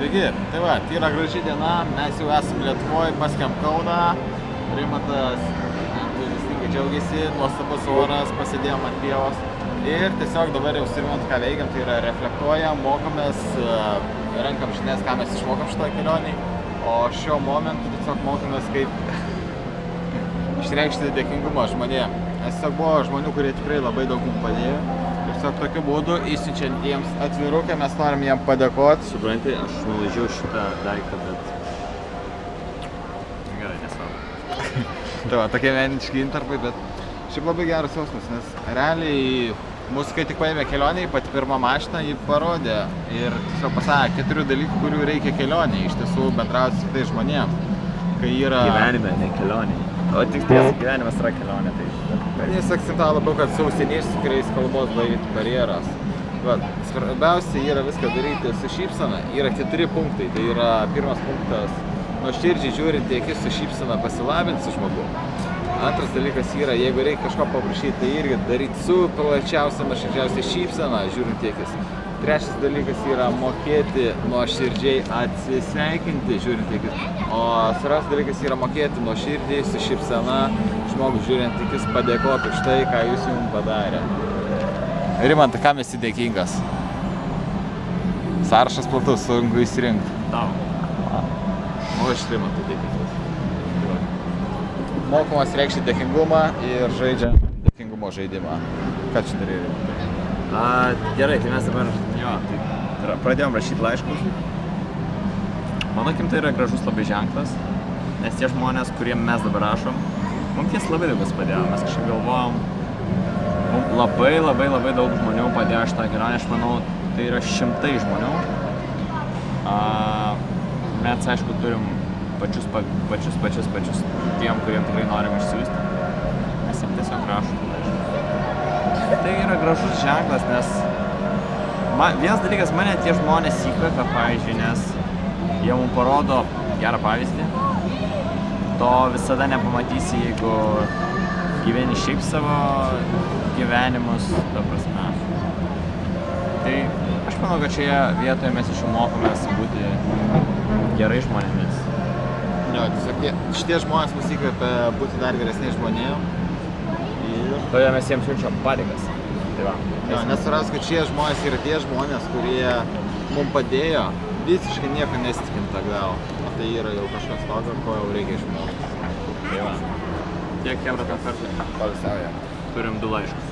Sveiki, tai va, tai yra graži diena, mes jau esame Lietuvoje, paskėm Kauną, Rimantas entuziastingai džiaugiasi, nuostabus oras, pasėdėjom ant pievos ir tiesiog dabar jau su Rimantu ką veikiam, tai yra reflektuojam, mokomės, renkam žinias, ką mes išmokom šitą kelionį, o šiuo momentu tiesiog mokomės kaip išreikšti dėkingumą žmonėm. Nes tiesiog buvo žmonių, kurie tikrai labai daug mums padėjo. Tiesiog tokiu būdu išsiunčiantiems atvirukę mes norim jiem padėkoti. Supranti, aš nulaižiau šitą daiktą, bet... Gerai, nesvarbu. Tai va, tokie meniški intarpai, bet šiaip labai geras jausmas, nes realiai mūsų kai tik paėmė kelionį, pati pirma mašina jį parodė ir tiesiog pasakė 4 dalykų, kurių reikia kelionį, iš tiesų bendrauti su kitais žmonėm. Kai yra... Gyvenime, ne kelionė. O tik tiesa, gyvenimas yra kelionė, tai... Jis akcentavo labiau, kad su užsieniečiais, su kuriais kalbos daryti karjeras. Svarbiausia yra viską daryti su šypsena. Yra 4 punktai. Tai yra pirmas punktas nuoširdžiai žiūrint į akis su šypsena pasilabinti su žmogu. Antras dalykas yra, jeigu reikia kažko paprašyti, tai irgi daryti su plačiausia, nuoširdžiausia šypsena žiūrint į akis. Trečias dalykas yra mokėti nuoširdžiai atsisveikinti žiūrint į akis. O svarbiausias dalykas yra mokėti nuoširdžiai su šypsena žmogų žiūrint į akis padėkoti už tai, ką jūs jums padarė. Rimantai, kam esi dėkingas? Sąrašas platus, sunku išsirinkti. Tau. O aš Rimantai dėkingas. Mokomas reikšti dėkingumą ir žaidžia dėkingumo žaidimą. Ką čia darė Rimantai? Gerai, tai mes dabar pradėjom rašyti laiškus. Mano akim tai yra gražus labai ženklas, nes tie žmonės, kuriem mes dabar rašom, mums ties labai daug padėjo. Mes kažkaip galvojom, labai daug žmonių padėjo šitą kelionę. Aš manau, tai yra šimtai žmonių. Mes, aišku, turim pačius tiem, kuriem tikrai norim išsiųsti. Mes jiem tiesiog rašom. Tai yra gražus ženklas, nes vienas dalykas mane tie žmonės įkvepia, pavyzdžiui, nes jie mums parodo gerą pavyzdį. To visada nepamatysi, jeigu gyveni šiaip savo gyvenimus, ta prasme. Tai aš manau, kad šioje vietoje mes iš jų mokomės būti gerai žmonėmis. Jo, tiesiog šitie žmonės mus įkvepia būti dar geresniais žmonėm. Todėl mes jiems siunčiam padėkas. Tai va. Jo, nes svarbiausia, kad šie žmonės yra tie žmonės, kurie mums padėjo visiškai nieko nesitikint atgal. O tai yra jau kažkas tokio, ko jau reikia išmokti. Tai va. Tiek kebra koncertų. Poilsiaujam. Turim 2 laiškus.